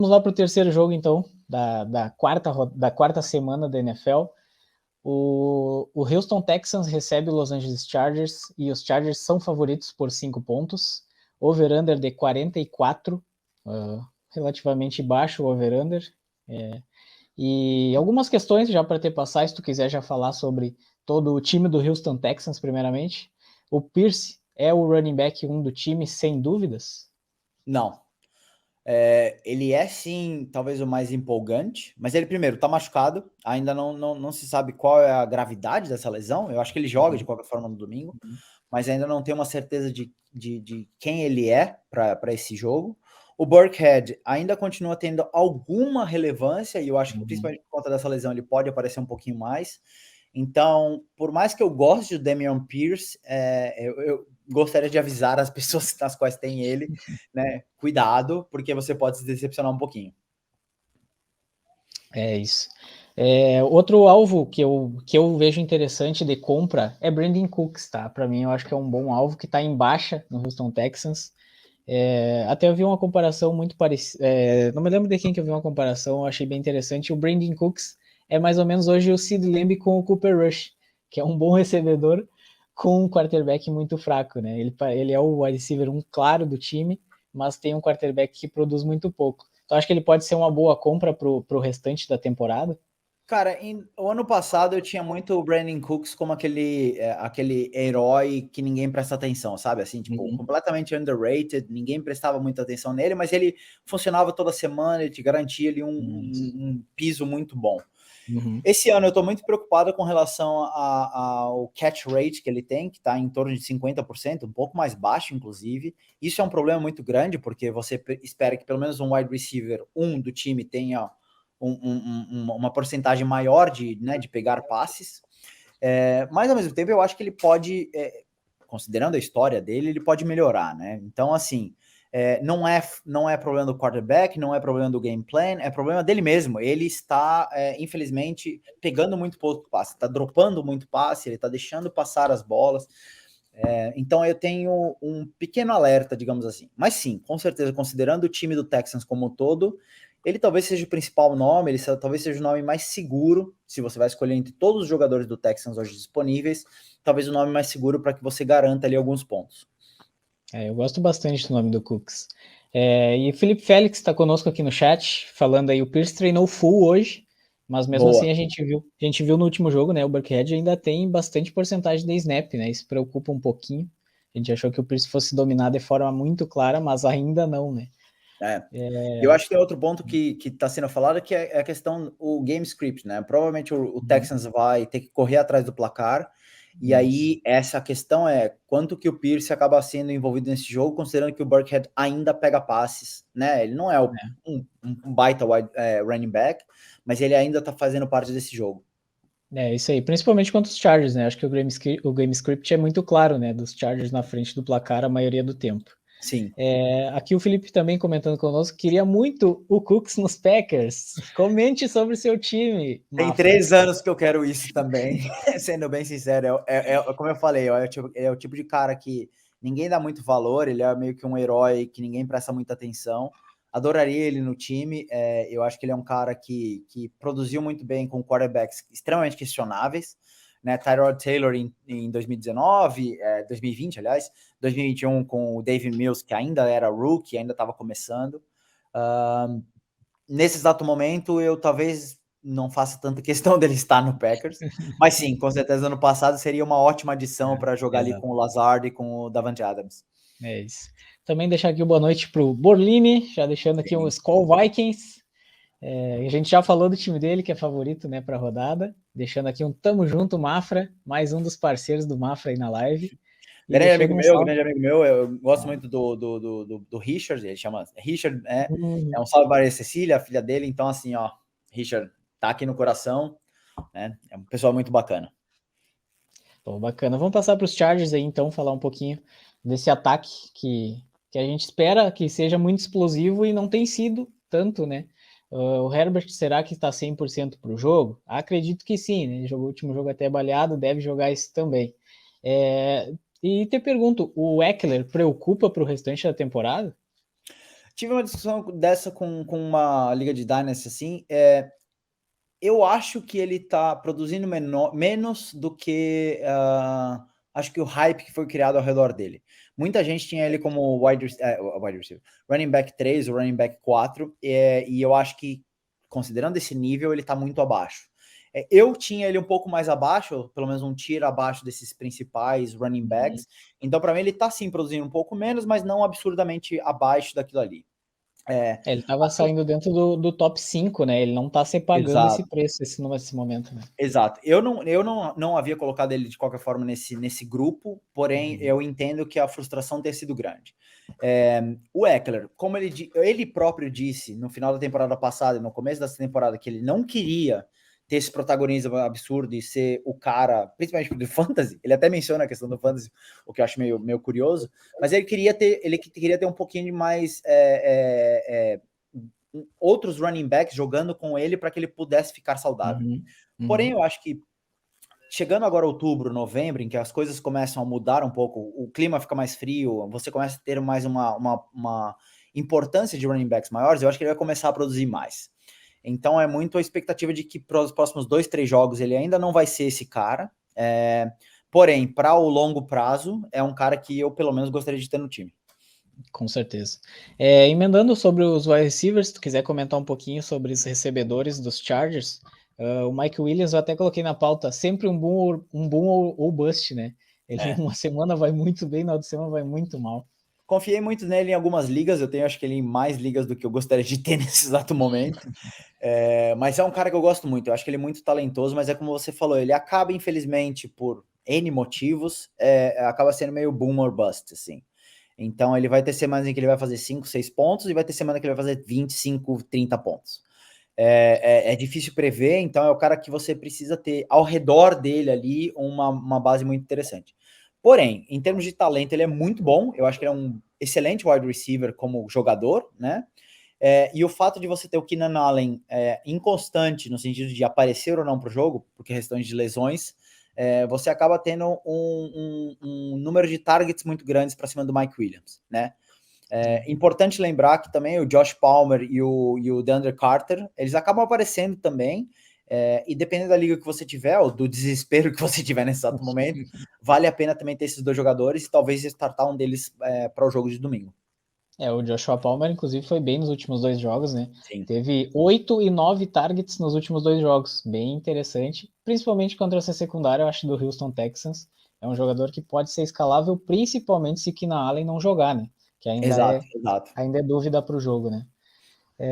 Vamos lá para o terceiro jogo, então, da quarta semana da NFL. O Houston Texans recebe o Los Angeles Chargers e os Chargers são favoritos por 5 pontos. Over-under de 44, relativamente baixo o over-under. E algumas questões já para te passar, se tu quiser já falar sobre todo o time do Houston Texans, primeiramente. O Pierce é o running back 1 do time, sem dúvidas? Não. Ele é sim, talvez o mais empolgante, mas ele primeiro tá machucado, ainda não se sabe qual é a gravidade dessa lesão. Eu acho que ele joga de qualquer forma no domingo, mas ainda não tem uma certeza de quem ele é para esse jogo. O Burkhead ainda continua tendo alguma relevância, e eu acho que principalmente por conta dessa lesão ele pode aparecer um pouquinho mais. Então, por mais que eu goste do Dameon Pierce, eu gostaria de avisar as pessoas nas quais tem ele, né? Cuidado, porque você pode se decepcionar um pouquinho. É isso. Outro alvo que eu vejo interessante de compra é Brandon Cooks, tá? Para mim, eu acho que é um bom alvo que está em baixa no Houston Texans. Até eu vi uma comparação muito parecida. Não me lembro de quem que eu vi uma comparação, eu achei bem interessante. O Brandon Cooks é mais ou menos hoje o Sid Lamb com o Cooper Rush, que é um bom recebedor com um quarterback muito fraco, né? Ele é o wide receiver claro do time, mas tem um quarterback que produz muito pouco. Então acho que ele pode ser uma boa compra pro restante da temporada. Cara, o ano passado eu tinha muito o Brandon Cooks como aquele herói que ninguém presta atenção, sabe? Assim, tipo, completamente underrated, ninguém prestava muita atenção nele, mas ele funcionava toda semana, ele te garantia ali um piso muito bom. Esse ano eu tô muito preocupado com relação ao catch rate que ele tem, que está em torno de 50%, um pouco mais baixo, inclusive. Isso é um problema muito grande, porque você espera que pelo menos um wide receiver, do time, tenha uma porcentagem maior de pegar passes. Mas, ao mesmo tempo, eu acho que ele pode, considerando a história dele, ele pode melhorar, né? Então, assim, não é problema do quarterback, não é problema do game plan, é problema dele mesmo. Ele está, infelizmente, pegando muito pouco passe, está dropando muito passe, ele está deixando passar as bolas. Então eu tenho um pequeno alerta, digamos assim. Mas sim, com certeza, considerando o time do Texans como um todo, ele talvez seja o principal nome, talvez seja o nome mais seguro, se você vai escolher entre todos os jogadores do Texans hoje disponíveis, talvez o nome mais seguro para que você garanta ali alguns pontos. Eu gosto bastante do nome do Cooks. E o Felipe Félix está conosco aqui no chat, falando aí, o Pierce treinou full hoje, mas mesmo Boa. assim a gente viu no último jogo, né, o Burkhead ainda tem bastante porcentagem de snap, né, isso preocupa um pouquinho. A gente achou que o Pierce fosse dominar de forma muito clara, mas ainda não, né. Eu acho que é outro ponto que está sendo falado, que é a questão, o game script, né? Provavelmente o Texans vai ter que correr atrás do placar, e aí essa questão é quanto que o Pierce acaba sendo envolvido nesse jogo, considerando que o Burkhead ainda pega passes, né? Ele não é um baita running back, mas ele ainda está fazendo parte desse jogo. Isso aí, principalmente contra os Chargers, né, acho que o game script é muito claro, né, dos Chargers na frente do placar a maioria do tempo. Sim. Aqui o Felipe também comentando conosco, queria muito o Cooks nos Packers. Comente sobre o seu time, Tem Mafra. 3 anos que eu quero isso também, sendo bem sincero. Como eu falei, é o tipo de cara que ninguém dá muito valor, ele é meio que um herói que ninguém presta muita atenção. Adoraria ele no time. Eu acho que ele é um cara que produziu muito bem com quarterbacks extremamente questionáveis, né? Tyrod Taylor em 2019, 2020, aliás, 2021 com o David Mills, que ainda era rookie, ainda estava começando. Nesse exato momento, eu talvez não faça tanta questão dele estar no Packers, mas sim, com certeza ano passado seria uma ótima adição para jogar ali Exato. com o Lazard e com o Davante Adams. É isso. Também deixar aqui boa noite pro Borlini, já deixando aqui um Skol Vikings. A gente já falou do time dele, que é favorito, né, para a rodada. Deixando aqui um tamo junto, Mafra, mais um dos parceiros do Mafra aí na live. E Grande deixando amigo um meu, salve. grande amigo meu, eu gosto muito do Richard, ele chama Richard, é um Uhum. salve para a Cecília, a filha dele, então assim, ó, Richard tá aqui no coração, né, é um pessoal muito bacana. Pô, bacana. Vamos passar para os Chargers aí, então, falar um pouquinho desse ataque que a gente espera que seja muito explosivo e não tem sido tanto, né? O Herbert, será que está 100% para o jogo? Acredito que sim, né? Ele jogou o último jogo até baleado, deve jogar esse também. E te pergunto, o Eckler preocupa para o restante da temporada? tive uma discussão dessa com uma liga de Dynasty, assim, eu acho que ele tá produzindo menos do que acho que o hype que foi criado ao redor dele. Muita gente tinha ele como wide receiver, running back 3 ou running back 4, e eu acho que, considerando esse nível, ele tá muito abaixo. Eu tinha ele um pouco mais abaixo, pelo menos um tier abaixo desses principais running backs, então para mim ele tá sim produzindo um pouco menos, mas não absurdamente abaixo daquilo ali. Ele estava saindo dentro do top 5, né? Ele não está se pagando Exato. esse preço nesse momento, né? Exato. Eu não havia colocado ele de qualquer forma nesse grupo, porém eu entendo que a frustração tenha sido grande. O Ekeler, como ele próprio disse no final da temporada passada e no começo dessa temporada, que ele não queria ter esse protagonismo absurdo e ser o cara, principalmente do fantasy, ele até menciona a questão do fantasy, o que eu acho meio curioso, mas ele queria ter um pouquinho de mais outros running backs jogando com ele para que ele pudesse ficar saudável. Porém, eu acho que chegando agora outubro, novembro, em que as coisas começam a mudar um pouco, o clima fica mais frio, você começa a ter mais uma importância de running backs maiores, eu acho que ele vai começar a produzir mais. Então é muito a expectativa de que para os próximos 2, 3 jogos ele ainda não vai ser esse cara. Porém, para o longo prazo, é um cara que eu pelo menos gostaria de ter no time. Com certeza. Emendando sobre os wide receivers, se tu quiser comentar um pouquinho sobre os recebedores dos Chargers, o Mike Williams eu até coloquei na pauta, sempre um boom ou bust, né? Ele uma semana vai muito bem, na outra semana vai muito mal. Confiei muito nele em algumas ligas, eu tenho acho que ele em mais ligas do que eu gostaria de ter nesse exato momento. Mas é um cara que eu gosto muito, eu acho que ele é muito talentoso, mas é como você falou, ele acaba, infelizmente, por N motivos, acaba sendo meio boom or bust, assim. Então ele vai ter semanas em que ele vai fazer 5, 6 pontos e vai ter semana que ele vai fazer 25, 30 pontos. É difícil prever, então é o cara que você precisa ter ao redor dele ali uma base muito interessante. Porém, em termos de talento, ele é muito bom. Eu acho que ele é um excelente wide receiver como jogador, né? E o fato de você ter o Keenan Allen inconstante no sentido de aparecer ou não para o jogo, por questões de lesões, você acaba tendo um número de targets muito grandes para cima do Mike Williams, né? Importante lembrar que também o Josh Palmer e o DeAndre Carter, eles acabam aparecendo também, e dependendo da liga que você tiver, ou do desespero que você tiver nesse exato momento, vale a pena também ter esses dois jogadores e talvez startar um deles para o jogo de domingo. O Joshua Palmer, inclusive, foi bem nos últimos 2 jogos, né? Sim. Teve 8 e 9 targets nos últimos 2 jogos. Bem interessante. Principalmente contra essa secundária, eu acho, do Houston Texans. É um jogador que pode ser escalável, principalmente se Keenan Allen não jogar, né? Que ainda Exato. ainda é dúvida para o jogo, né?